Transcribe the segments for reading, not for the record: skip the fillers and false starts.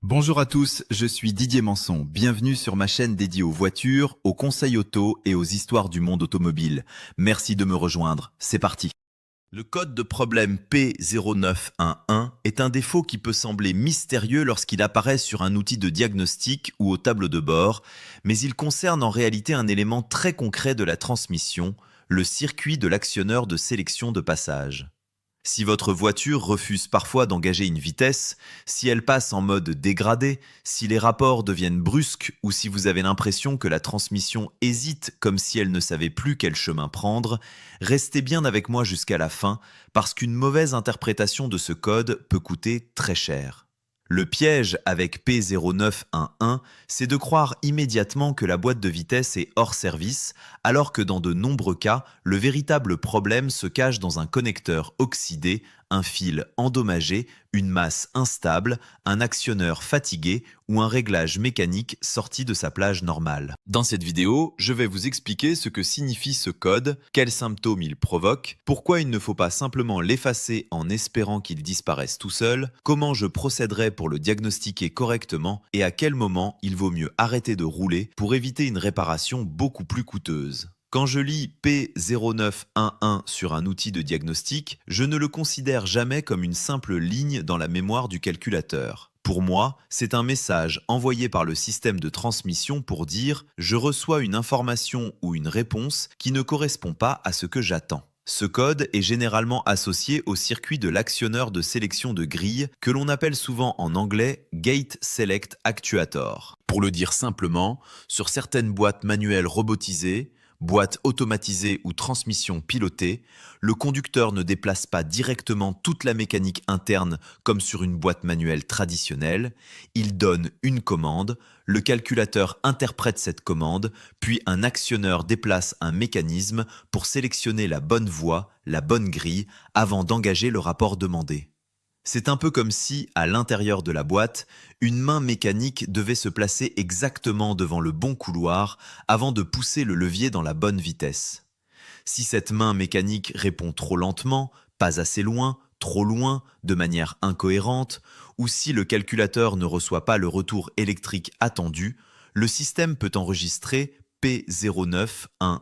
Bonjour à tous, je suis Didier Manson. Bienvenue sur ma chaîne dédiée aux voitures, aux conseils auto et aux histoires du monde automobile. Merci de me rejoindre. C'est parti. Le code de problème P0911 est un défaut qui peut sembler mystérieux lorsqu'il apparaît sur un outil de diagnostic ou au tableau de bord, mais il concerne en réalité un élément très concret de la transmission, le circuit de l'actionneur de sélection de passage. Si votre voiture refuse parfois d'engager une vitesse, si elle passe en mode dégradé, si les rapports deviennent brusques ou si vous avez l'impression que la transmission hésite comme si elle ne savait plus quel chemin prendre, restez bien avec moi jusqu'à la fin parce qu'une mauvaise interprétation de ce code peut coûter très cher. Le piège avec P0911, c'est de croire immédiatement que la boîte de vitesse est hors service, alors que dans de nombreux cas, le véritable problème se cache dans un connecteur oxydé, un fil endommagé, une masse instable, un actionneur fatigué ou un réglage mécanique sorti de sa plage normale. Dans cette vidéo, je vais vous expliquer ce que signifie ce code, quels symptômes il provoque, pourquoi il ne faut pas simplement l'effacer en espérant qu'il disparaisse tout seul, comment je procéderai pour le diagnostiquer correctement et à quel moment il vaut mieux arrêter de rouler pour éviter une réparation beaucoup plus coûteuse. Quand je lis P0911 sur un outil de diagnostic, je ne le considère jamais comme une simple ligne dans la mémoire du calculateur. Pour moi, c'est un message envoyé par le système de transmission pour dire « je reçois une information ou une réponse qui ne correspond pas à ce que j'attends ». Ce code est généralement associé au circuit de l'actionneur de sélection de grille que l'on appelle souvent en anglais Gate Select Actuator. Pour le dire simplement, sur certaines boîtes manuelles robotisées, boîte automatisée ou transmission pilotée, le conducteur ne déplace pas directement toute la mécanique interne comme sur une boîte manuelle traditionnelle, il donne une commande, le calculateur interprète cette commande, puis un actionneur déplace un mécanisme pour sélectionner la bonne voie, la bonne grille, avant d'engager le rapport demandé. C'est un peu comme si, à l'intérieur de la boîte, une main mécanique devait se placer exactement devant le bon couloir avant de pousser le levier dans la bonne vitesse. Si cette main mécanique répond trop lentement, pas assez loin, trop loin, de manière incohérente, ou si le calculateur ne reçoit pas le retour électrique attendu, le système peut enregistrer P0911.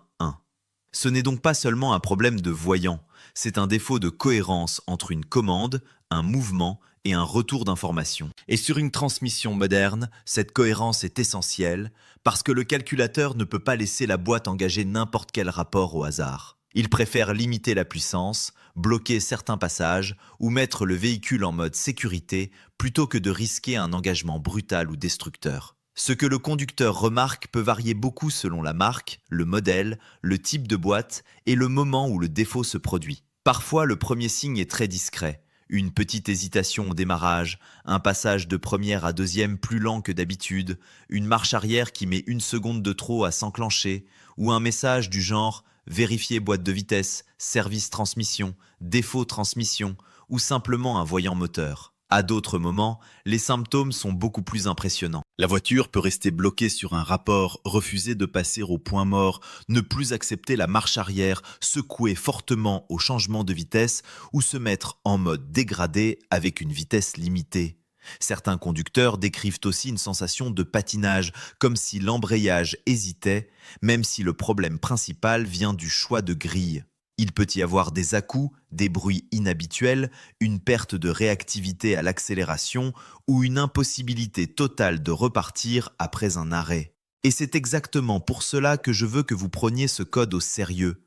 Ce n'est donc pas seulement un problème de voyant, c'est un défaut de cohérence entre une commande, un mouvement et un retour d'information. Et sur une transmission moderne, cette cohérence est essentielle parce que le calculateur ne peut pas laisser la boîte engager n'importe quel rapport au hasard. Il préfère limiter la puissance, bloquer certains passages ou mettre le véhicule en mode sécurité plutôt que de risquer un engagement brutal ou destructeur. Ce que le conducteur remarque peut varier beaucoup selon la marque, le modèle, le type de boîte et le moment où le défaut se produit. Parfois, le premier signe est très discret. Une petite hésitation au démarrage, un passage de première à deuxième plus lent que d'habitude, une marche arrière qui met une seconde de trop à s'enclencher, ou un message du genre « vérifier boîte de vitesse, service transmission, défaut transmission » ou simplement un voyant moteur. À d'autres moments, les symptômes sont beaucoup plus impressionnants. La voiture peut rester bloquée sur un rapport, refuser de passer au point mort, ne plus accepter la marche arrière, secouer fortement au changement de vitesse ou se mettre en mode dégradé avec une vitesse limitée. Certains conducteurs décrivent aussi une sensation de patinage, comme si l'embrayage hésitait, même si le problème principal vient du choix de grille. Il peut y avoir des à-coups, des bruits inhabituels, une perte de réactivité à l'accélération ou une impossibilité totale de repartir après un arrêt. Et c'est exactement pour cela que je veux que vous preniez ce code au sérieux.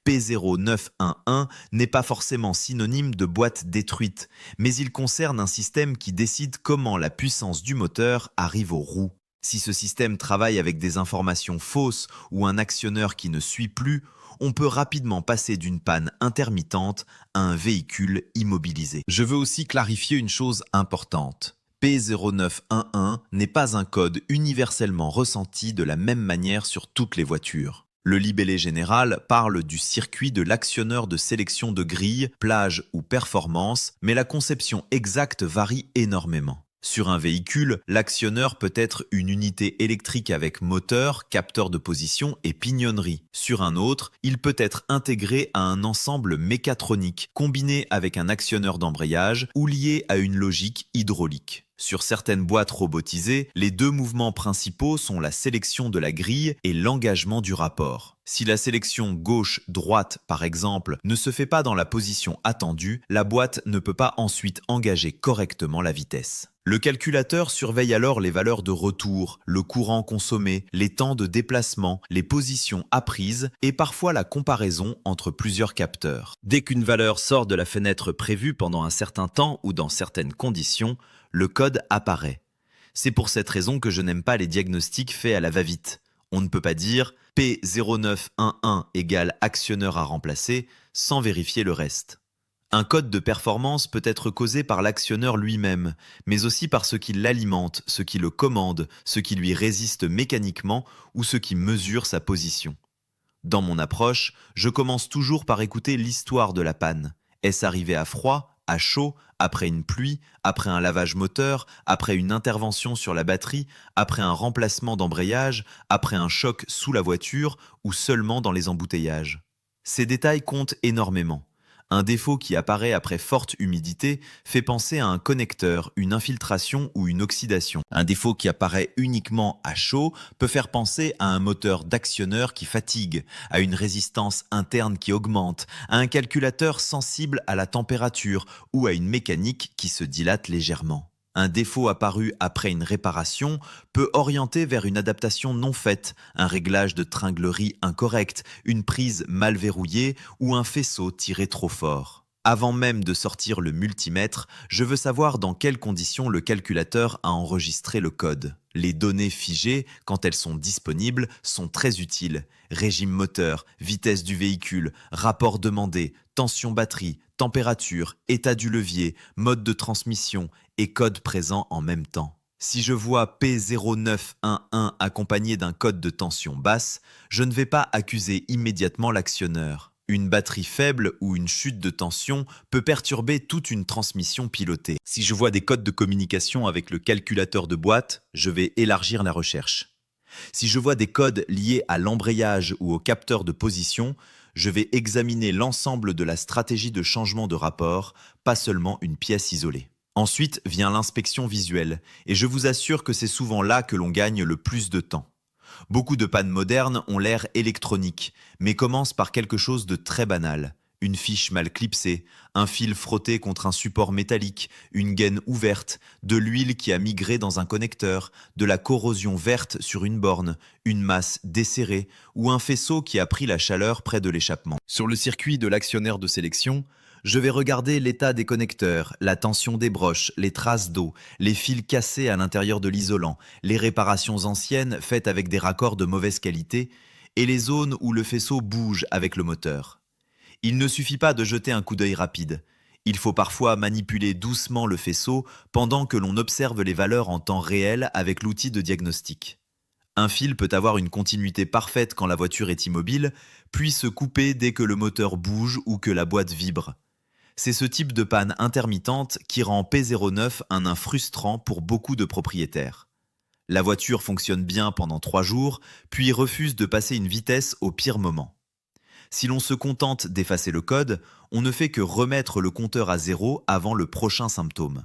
P0911 n'est pas forcément synonyme de boîte détruite, mais il concerne un système qui décide comment la puissance du moteur arrive aux roues. Si ce système travaille avec des informations fausses ou un actionneur qui ne suit plus, on peut rapidement passer d'une panne intermittente à un véhicule immobilisé. Je veux aussi clarifier une chose importante. P0911 n'est pas un code universellement ressenti de la même manière sur toutes les voitures. Le libellé général parle du circuit de l'actionneur de sélection de grille, plage ou performance, mais la conception exacte varie énormément. Sur un véhicule, l'actionneur peut être une unité électrique avec moteur, capteur de position et pignonnerie. Sur un autre, il peut être intégré à un ensemble mécatronique, combiné avec un actionneur d'embrayage ou lié à une logique hydraulique. Sur certaines boîtes robotisées, les deux mouvements principaux sont la sélection de la grille et l'engagement du rapport. Si la sélection gauche-droite, par exemple, ne se fait pas dans la position attendue, la boîte ne peut pas ensuite engager correctement la vitesse. Le calculateur surveille alors les valeurs de retour, le courant consommé, les temps de déplacement, les positions apprises et parfois la comparaison entre plusieurs capteurs. Dès qu'une valeur sort de la fenêtre prévue pendant un certain temps ou dans certaines conditions, le code apparaît. C'est pour cette raison que je n'aime pas les diagnostics faits à la va-vite. On ne peut pas dire P0911 égale actionneur à remplacer sans vérifier le reste. Un code de performance peut être causé par l'actionneur lui-même, mais aussi par ce qui l'alimente, ce qui le commande, ce qui lui résiste mécaniquement ou ce qui mesure sa position. Dans mon approche, je commence toujours par écouter l'histoire de la panne. Est-ce arrivé à froid, à chaud, après une pluie, après un lavage moteur, après une intervention sur la batterie, après un remplacement d'embrayage, après un choc sous la voiture ou seulement dans les embouteillages? Ces détails comptent énormément. Un défaut qui apparaît après forte humidité fait penser à un connecteur, une infiltration ou une oxydation. Un défaut qui apparaît uniquement à chaud peut faire penser à un moteur d'actionneur qui fatigue, à une résistance interne qui augmente, à un calculateur sensible à la température ou à une mécanique qui se dilate légèrement. Un défaut apparu après une réparation peut orienter vers une adaptation non faite, un réglage de tringlerie incorrect, une prise mal verrouillée ou un faisceau tiré trop fort. Avant même de sortir le multimètre, je veux savoir dans quelles conditions le calculateur a enregistré le code. Les données figées, quand elles sont disponibles, sont très utiles. Régime moteur, vitesse du véhicule, rapport demandé, tension batterie, température, état du levier, mode de transmission et code présent en même temps. Si je vois P0911 accompagné d'un code de tension basse, je ne vais pas accuser immédiatement l'actionneur. Une batterie faible ou une chute de tension peut perturber toute une transmission pilotée. Si je vois des codes de communication avec le calculateur de boîte, je vais élargir la recherche. Si je vois des codes liés à l'embrayage ou au capteur de position, je vais examiner l'ensemble de la stratégie de changement de rapport, pas seulement une pièce isolée. Ensuite vient l'inspection visuelle, et je vous assure que c'est souvent là que l'on gagne le plus de temps. Beaucoup de pannes modernes ont l'air électroniques, mais commencent par quelque chose de très banal. Une fiche mal clipsée, un fil frotté contre un support métallique, une gaine ouverte, de l'huile qui a migré dans un connecteur, de la corrosion verte sur une borne, une masse desserrée ou un faisceau qui a pris la chaleur près de l'échappement. Sur le circuit de l'actionnaire de sélection, je vais regarder l'état des connecteurs, la tension des broches, les traces d'eau, les fils cassés à l'intérieur de l'isolant, les réparations anciennes faites avec des raccords de mauvaise qualité et les zones où le faisceau bouge avec le moteur. Il ne suffit pas de jeter un coup d'œil rapide. Il faut parfois manipuler doucement le faisceau pendant que l'on observe les valeurs en temps réel avec l'outil de diagnostic. Un fil peut avoir une continuité parfaite quand la voiture est immobile, puis se couper dès que le moteur bouge ou que la boîte vibre. C'est ce type de panne intermittente qui rend P09 un nain frustrant pour beaucoup de propriétaires. La voiture fonctionne bien pendant 3 jours, puis refuse de passer une vitesse au pire moment. Si l'on se contente d'effacer le code, on ne fait que remettre le compteur à zéro avant le prochain symptôme.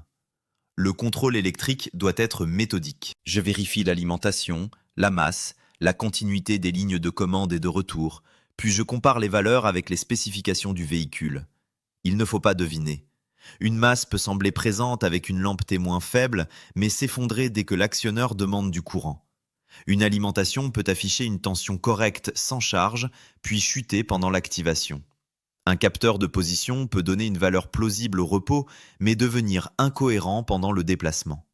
Le contrôle électrique doit être méthodique. Je vérifie l'alimentation, la masse, la continuité des lignes de commande et de retour, puis je compare les valeurs avec les spécifications du véhicule. Il ne faut pas deviner. Une masse peut sembler présente avec une lampe témoin faible, mais s'effondrer dès que l'actionneur demande du courant. Une alimentation peut afficher une tension correcte sans charge, puis chuter pendant l'activation. Un capteur de position peut donner une valeur plausible au repos, mais devenir incohérent pendant le déplacement.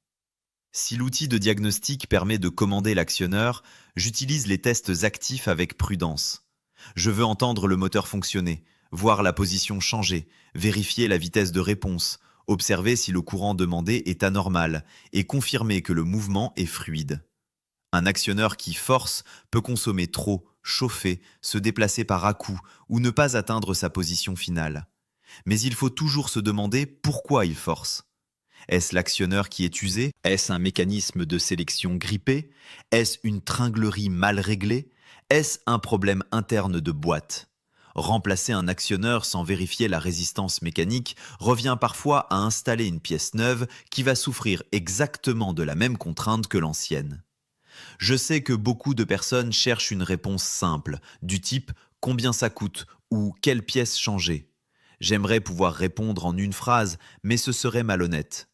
Si l'outil de diagnostic permet de commander l'actionneur, j'utilise les tests actifs avec prudence. Je veux entendre le moteur fonctionner, voir la position changer, vérifier la vitesse de réponse, observer si le courant demandé est anormal et confirmer que le mouvement est fluide. Un actionneur qui force peut consommer trop, chauffer, se déplacer par à-coups ou ne pas atteindre sa position finale. Mais il faut toujours se demander pourquoi il force. Est-ce l'actionneur qui est usé? Est-ce un mécanisme de sélection grippé? Est-ce une tringlerie mal réglée? Est-ce un problème interne de boîte? Remplacer un actionneur sans vérifier la résistance mécanique revient parfois à installer une pièce neuve qui va souffrir exactement de la même contrainte que l'ancienne. Je sais que beaucoup de personnes cherchent une réponse simple, du type combien ça coûte ou quelle pièce changer. J'aimerais pouvoir répondre en une phrase, mais ce serait malhonnête.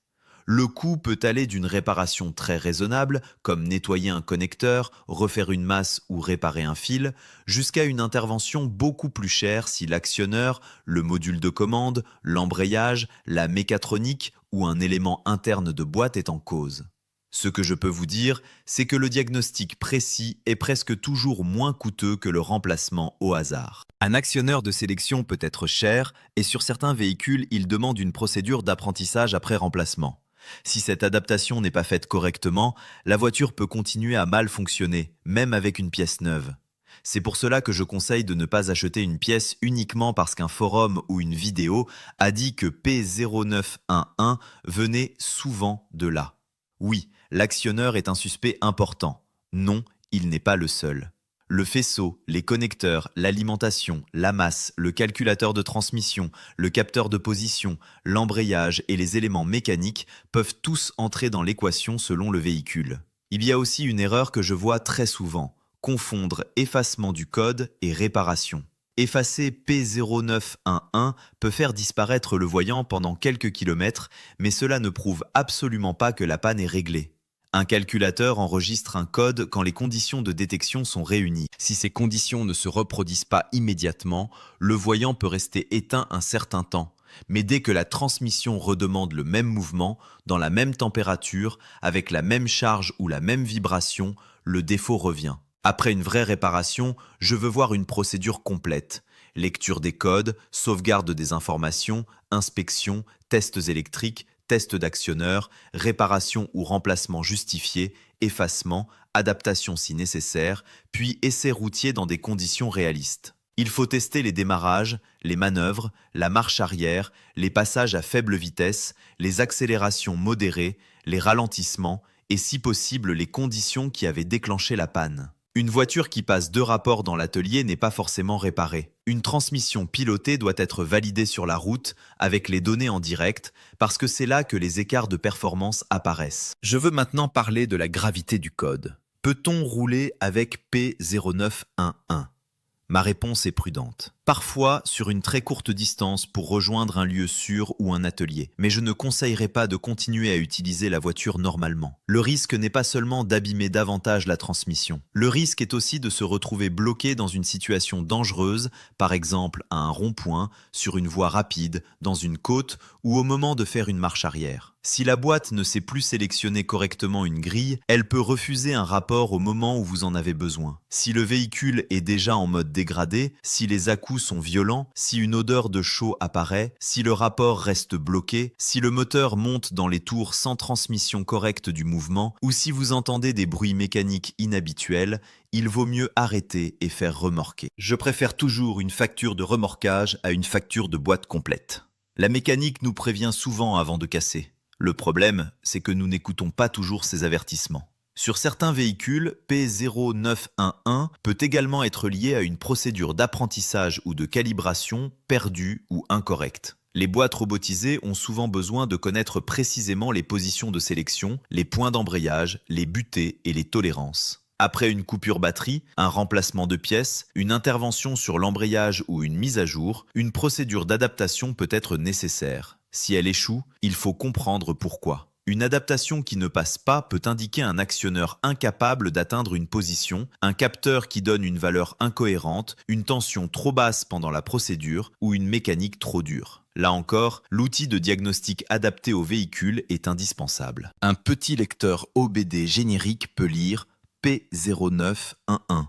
Le coût peut aller d'une réparation très raisonnable, comme nettoyer un connecteur, refaire une masse ou réparer un fil, jusqu'à une intervention beaucoup plus chère si l'actionneur, le module de commande, l'embrayage, la mécatronique ou un élément interne de boîte est en cause. Ce que je peux vous dire, c'est que le diagnostic précis est presque toujours moins coûteux que le remplacement au hasard. Un actionneur de sélection peut être cher et sur certains véhicules, il demande une procédure d'apprentissage après remplacement. Si cette adaptation n'est pas faite correctement, la voiture peut continuer à mal fonctionner, même avec une pièce neuve. C'est pour cela que je conseille de ne pas acheter une pièce uniquement parce qu'un forum ou une vidéo a dit que P0911 venait souvent de là. Oui, l'actionneur est un suspect important. Non, il n'est pas le seul. Le faisceau, les connecteurs, l'alimentation, la masse, le calculateur de transmission, le capteur de position, l'embrayage et les éléments mécaniques peuvent tous entrer dans l'équation selon le véhicule. Il y a aussi une erreur que je vois très souvent, confondre effacement du code et réparation. Effacer P0911 peut faire disparaître le voyant pendant quelques kilomètres, mais cela ne prouve absolument pas que la panne est réglée. Un calculateur enregistre un code quand les conditions de détection sont réunies. Si ces conditions ne se reproduisent pas immédiatement, le voyant peut rester éteint un certain temps. Mais dès que la transmission redemande le même mouvement, dans la même température, avec la même charge ou la même vibration, le défaut revient. Après une vraie réparation, je veux voir une procédure complète. Lecture des codes, sauvegarde des informations, inspection, tests électriques, test d'actionneur, réparation ou remplacement justifié, effacement, adaptation si nécessaire, puis essai routier dans des conditions réalistes. Il faut tester les démarrages, les manœuvres, la marche arrière, les passages à faible vitesse, les accélérations modérées, les ralentissements et si possible les conditions qui avaient déclenché la panne. Une voiture qui passe 2 rapports dans l'atelier n'est pas forcément réparée. Une transmission pilotée doit être validée sur la route avec les données en direct parce que c'est là que les écarts de performance apparaissent. Je veux maintenant parler de la gravité du code. Peut-on rouler avec P0911 ? Ma réponse est prudente. Parfois, sur une très courte distance pour rejoindre un lieu sûr ou un atelier. Mais je ne conseillerais pas de continuer à utiliser la voiture normalement. Le risque n'est pas seulement d'abîmer davantage la transmission. Le risque est aussi de se retrouver bloqué dans une situation dangereuse, par exemple à un rond-point, sur une voie rapide, dans une côte ou au moment de faire une marche arrière. Si la boîte ne sait plus sélectionner correctement une grille, elle peut refuser un rapport au moment où vous en avez besoin. Si le véhicule est déjà en mode dégradé, si les à-coups sont violents, si une odeur de chaud apparaît, si le rapport reste bloqué, si le moteur monte dans les tours sans transmission correcte du mouvement, ou si vous entendez des bruits mécaniques inhabituels, il vaut mieux arrêter et faire remorquer. Je préfère toujours une facture de remorquage à une facture de boîte complète. La mécanique nous prévient souvent avant de casser. Le problème, c'est que nous n'écoutons pas toujours ces avertissements. Sur certains véhicules, P0911 peut également être lié à une procédure d'apprentissage ou de calibration perdue ou incorrecte. Les boîtes robotisées ont souvent besoin de connaître précisément les positions de sélection, les points d'embrayage, les butées et les tolérances. Après une coupure batterie, un remplacement de pièces, une intervention sur l'embrayage ou une mise à jour, une procédure d'adaptation peut être nécessaire. Si elle échoue, il faut comprendre pourquoi. Une adaptation qui ne passe pas peut indiquer un actionneur incapable d'atteindre une position, un capteur qui donne une valeur incohérente, une tension trop basse pendant la procédure ou une mécanique trop dure. Là encore, l'outil de diagnostic adapté au véhicule est indispensable. Un petit lecteur OBD générique peut lire P0911.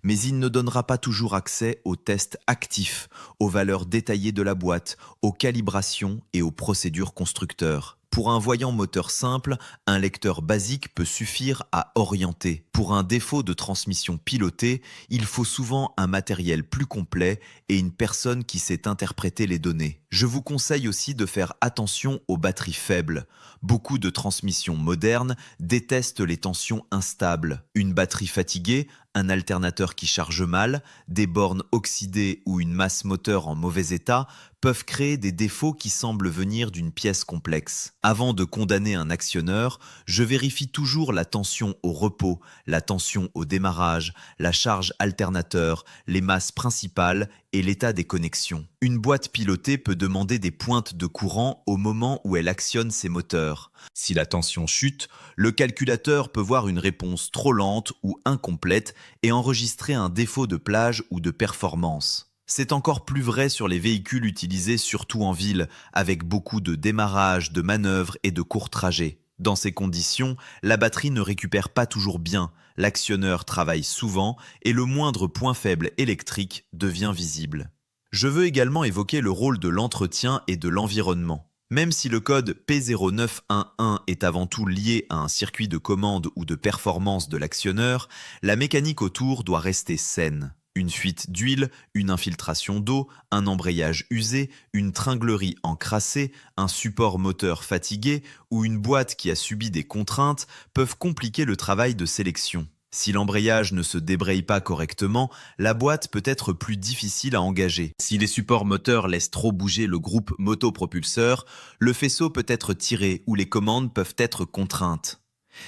Mais il ne donnera pas toujours accès aux tests actifs, aux valeurs détaillées de la boîte, aux calibrations et aux procédures constructeurs. Pour un voyant moteur simple, un lecteur basique peut suffire à orienter. Pour un défaut de transmission pilotée, il faut souvent un matériel plus complet et une personne qui sait interpréter les données. Je vous conseille aussi de faire attention aux batteries faibles. Beaucoup de transmissions modernes détestent les tensions instables. Une batterie fatiguée, un alternateur qui charge mal, des bornes oxydées ou une masse moteur en mauvais état peuvent créer des défauts qui semblent venir d'une pièce complexe. Avant de condamner un actionneur, je vérifie toujours la tension au repos, la tension au démarrage, la charge alternateur, les masses principales et l'état des connexions. Une boîte pilotée peut demander des pointes de courant au moment où elle actionne ses moteurs. Si la tension chute, le calculateur peut voir une réponse trop lente ou incomplète et enregistrer un défaut de plage ou de performance. C'est encore plus vrai sur les véhicules utilisés surtout en ville, avec beaucoup de démarrage, de manœuvres et de courts trajets. Dans ces conditions, la batterie ne récupère pas toujours bien, l'actionneur travaille souvent et le moindre point faible électrique devient visible. Je veux également évoquer le rôle de l'entretien et de l'environnement. Même si le code P0911 est avant tout lié à un circuit de commande ou de performance de l'actionneur, la mécanique autour doit rester saine. Une fuite d'huile, une infiltration d'eau, un embrayage usé, une tringlerie encrassée, un support moteur fatigué ou une boîte qui a subi des contraintes peuvent compliquer le travail de sélection. Si l'embrayage ne se débraye pas correctement, la boîte peut être plus difficile à engager. Si les supports moteurs laissent trop bouger le groupe motopropulseur, le faisceau peut être tiré ou les commandes peuvent être contraintes.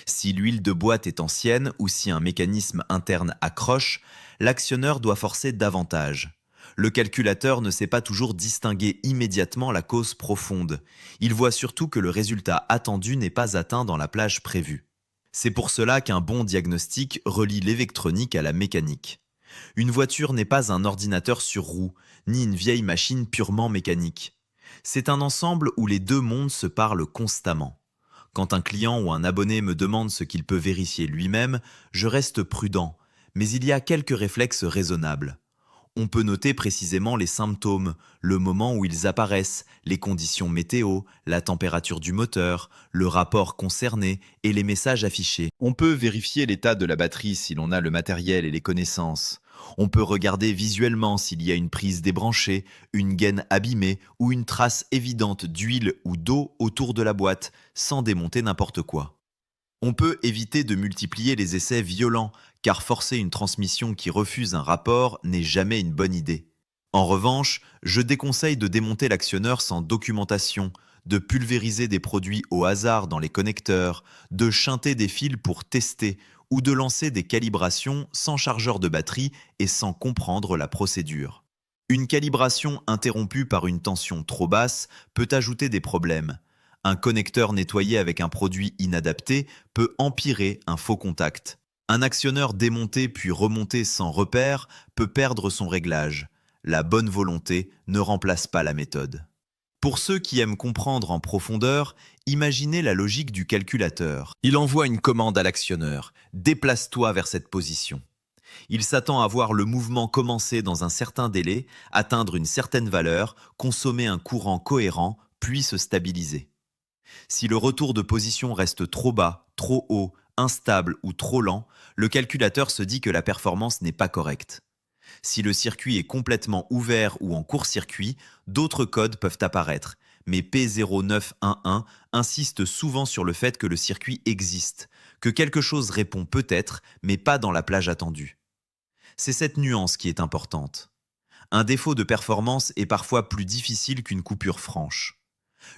Si l'huile de boîte est ancienne ou si un mécanisme interne accroche, l'actionneur doit forcer davantage. Le calculateur ne sait pas toujours distinguer immédiatement la cause profonde. Il voit surtout que le résultat attendu n'est pas atteint dans la plage prévue. C'est pour cela qu'un bon diagnostic relie l'électronique à la mécanique. Une voiture n'est pas un ordinateur sur roue, ni une vieille machine purement mécanique. C'est un ensemble où les deux mondes se parlent constamment. Quand un client ou un abonné me demande ce qu'il peut vérifier lui-même, je reste prudent, mais il y a quelques réflexes raisonnables. On peut noter précisément les symptômes, le moment où ils apparaissent, les conditions météo, la température du moteur, le rapport concerné et les messages affichés. On peut vérifier l'état de la batterie si l'on a le matériel et les connaissances. On peut regarder visuellement s'il y a une prise débranchée, une gaine abîmée ou une trace évidente d'huile ou d'eau autour de la boîte, sans démonter n'importe quoi. On peut éviter de multiplier les essais violents, car forcer une transmission qui refuse un rapport n'est jamais une bonne idée. En revanche, je déconseille de démonter l'actionneur sans documentation, de pulvériser des produits au hasard dans les connecteurs, de shunter des fils pour tester ou de lancer des calibrations sans chargeur de batterie et sans comprendre la procédure. Une calibration interrompue par une tension trop basse peut ajouter des problèmes. Un connecteur nettoyé avec un produit inadapté peut empirer un faux contact. Un actionneur démonté puis remonté sans repère peut perdre son réglage. La bonne volonté ne remplace pas la méthode. Pour ceux qui aiment comprendre en profondeur, imaginez la logique du calculateur. Il envoie une commande à l'actionneur. Déplace-toi vers cette position. Il s'attend à voir le mouvement commencer dans un certain délai, atteindre une certaine valeur, consommer un courant cohérent, puis se stabiliser. Si le retour de position reste trop bas, trop haut, instable ou trop lent, le calculateur se dit que la performance n'est pas correcte. Si le circuit est complètement ouvert ou en court-circuit, d'autres codes peuvent apparaître, mais P0911 insiste souvent sur le fait que le circuit existe, que quelque chose répond peut-être, mais pas dans la plage attendue. C'est cette nuance qui est importante. Un défaut de performance est parfois plus difficile qu'une coupure franche.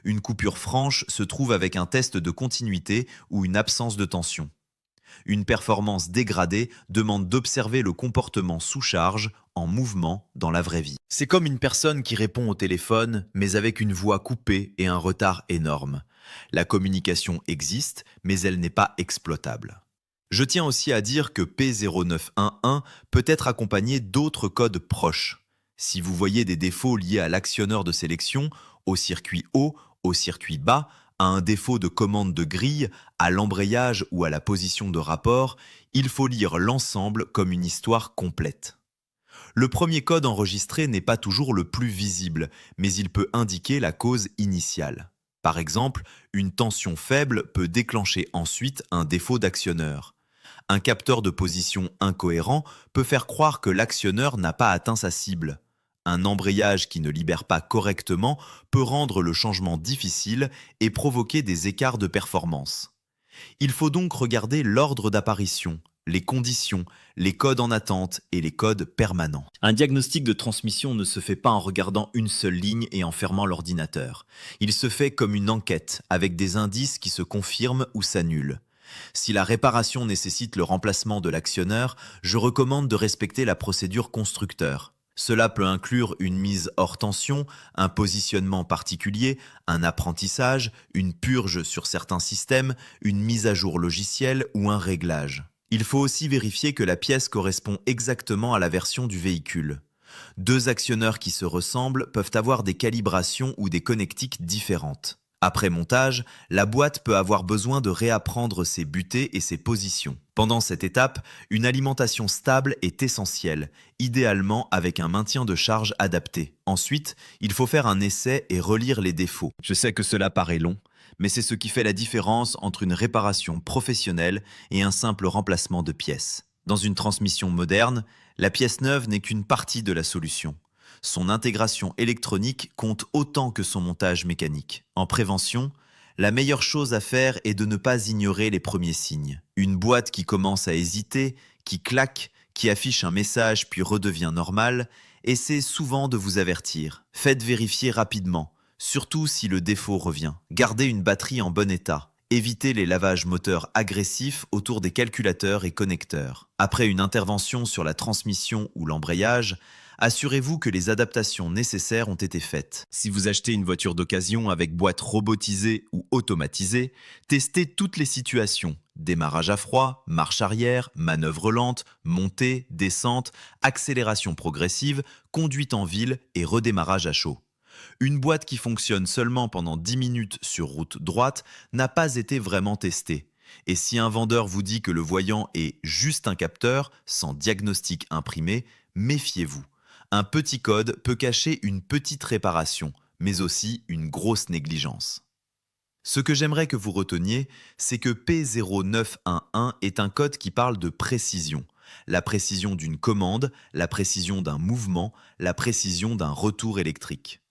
Une coupure franche se trouve avec un test de continuité ou une absence de tension. Une performance dégradée demande d'observer le comportement sous charge, en mouvement, dans la vraie vie. C'est comme une personne qui répond au téléphone, mais avec une voix coupée et un retard énorme. La communication existe, mais elle n'est pas exploitable. Je tiens aussi à dire que P0911 peut être accompagné d'autres codes proches. Si vous voyez des défauts liés à l'actionneur de sélection, au circuit haut, au circuit bas, à un défaut de commande de grille, à l'embrayage ou à la position de rapport, il faut lire l'ensemble comme une histoire complète. Le premier code enregistré n'est pas toujours le plus visible, mais il peut indiquer la cause initiale. Par exemple, une tension faible peut déclencher ensuite un défaut d'actionneur. Un capteur de position incohérent peut faire croire que l'actionneur n'a pas atteint sa cible. Un embrayage qui ne libère pas correctement peut rendre le changement difficile et provoquer des écarts de performance. Il faut donc regarder l'ordre d'apparition, les conditions, les codes en attente et les codes permanents. Un diagnostic de transmission ne se fait pas en regardant une seule ligne et en fermant l'ordinateur. Il se fait comme une enquête, avec des indices qui se confirment ou s'annulent. Si la réparation nécessite le remplacement de l'actionneur, je recommande de respecter la procédure constructeur. Cela peut inclure une mise hors tension, un positionnement particulier, un apprentissage, une purge sur certains systèmes, une mise à jour logicielle ou un réglage. Il faut aussi vérifier que la pièce correspond exactement à la version du véhicule. Deux actionneurs qui se ressemblent peuvent avoir des calibrations ou des connectiques différentes. Après montage, la boîte peut avoir besoin de réapprendre ses butées et ses positions. Pendant cette étape, une alimentation stable est essentielle, idéalement avec un maintien de charge adapté. Ensuite, il faut faire un essai et relire les défauts. Je sais que cela paraît long, mais c'est ce qui fait la différence entre une réparation professionnelle et un simple remplacement de pièces. Dans une transmission moderne, la pièce neuve n'est qu'une partie de la solution. Son intégration électronique compte autant que son montage mécanique. En prévention, la meilleure chose à faire est de ne pas ignorer les premiers signes. Une boîte qui commence à hésiter, qui claque, qui affiche un message puis redevient normale, essaie souvent de vous avertir. Faites vérifier rapidement, surtout si le défaut revient. Gardez une batterie en bon état. Évitez les lavages moteurs agressifs autour des calculateurs et connecteurs. Après une intervention sur la transmission ou l'embrayage, assurez-vous que les adaptations nécessaires ont été faites. Si vous achetez une voiture d'occasion avec boîte robotisée ou automatisée, testez toutes les situations. Démarrage à froid, marche arrière, manœuvre lente, montée, descente, accélération progressive, conduite en ville et redémarrage à chaud. Une boîte qui fonctionne seulement pendant 10 minutes sur route droite n'a pas été vraiment testée. Et si un vendeur vous dit que le voyant est juste un capteur, sans diagnostic imprimé, méfiez-vous. Un petit code peut cacher une petite réparation, mais aussi une grosse négligence. Ce que j'aimerais que vous reteniez, c'est que P0911 est un code qui parle de précision. La précision d'une commande, la précision d'un mouvement, la précision d'un retour électrique.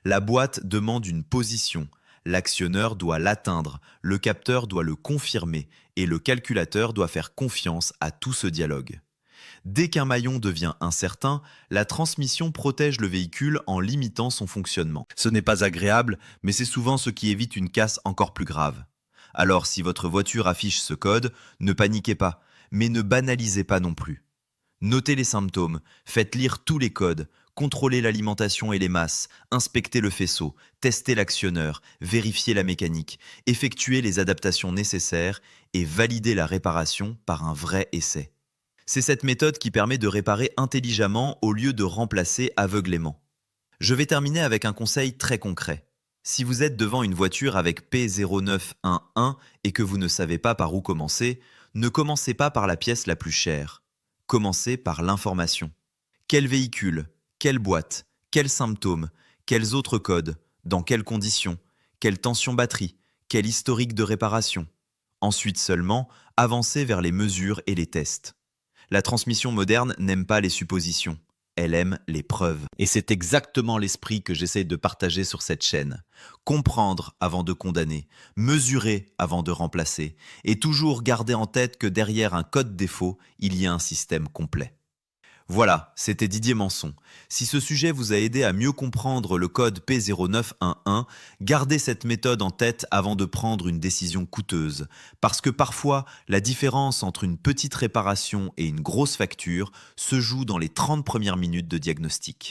La boîte demande une position. L'actionneur doit l'atteindre, le capteur doit le confirmer et le calculateur doit faire confiance à tout ce dialogue. Dès qu'un maillon devient incertain, la transmission protège le véhicule en limitant son fonctionnement. Ce n'est pas agréable, mais c'est souvent ce qui évite une casse encore plus grave. Alors si votre voiture affiche ce code, ne paniquez pas, mais ne banalisez pas non plus. Notez les symptômes, faites lire tous les codes, contrôlez l'alimentation et les masses, inspectez le faisceau, testez l'actionneur, vérifiez la mécanique, effectuez les adaptations nécessaires et validez la réparation par un vrai essai. C'est cette méthode qui permet de réparer intelligemment au lieu de remplacer aveuglément. Je vais terminer avec un conseil très concret. Si vous êtes devant une voiture avec P0911 et que vous ne savez pas par où commencer, ne commencez pas par la pièce la plus chère. Commencez par l'information. Quel véhicule? Quelle boîte? Quels symptômes? Quels autres codes? Dans quelles conditions? Quelle tension batterie? Quel historique de réparation? Ensuite seulement, avancez vers les mesures et les tests. La transmission moderne n'aime pas les suppositions, elle aime les preuves. Et c'est exactement l'esprit que j'essaie de partager sur cette chaîne. Comprendre avant de condamner, mesurer avant de remplacer, et toujours garder en tête que derrière un code défaut, il y a un système complet. Voilà, c'était Didier Manson. Si ce sujet vous a aidé à mieux comprendre le code P0911, gardez cette méthode en tête avant de prendre une décision coûteuse. Parce que parfois, la différence entre une petite réparation et une grosse facture se joue dans les 30 premières minutes de diagnostic.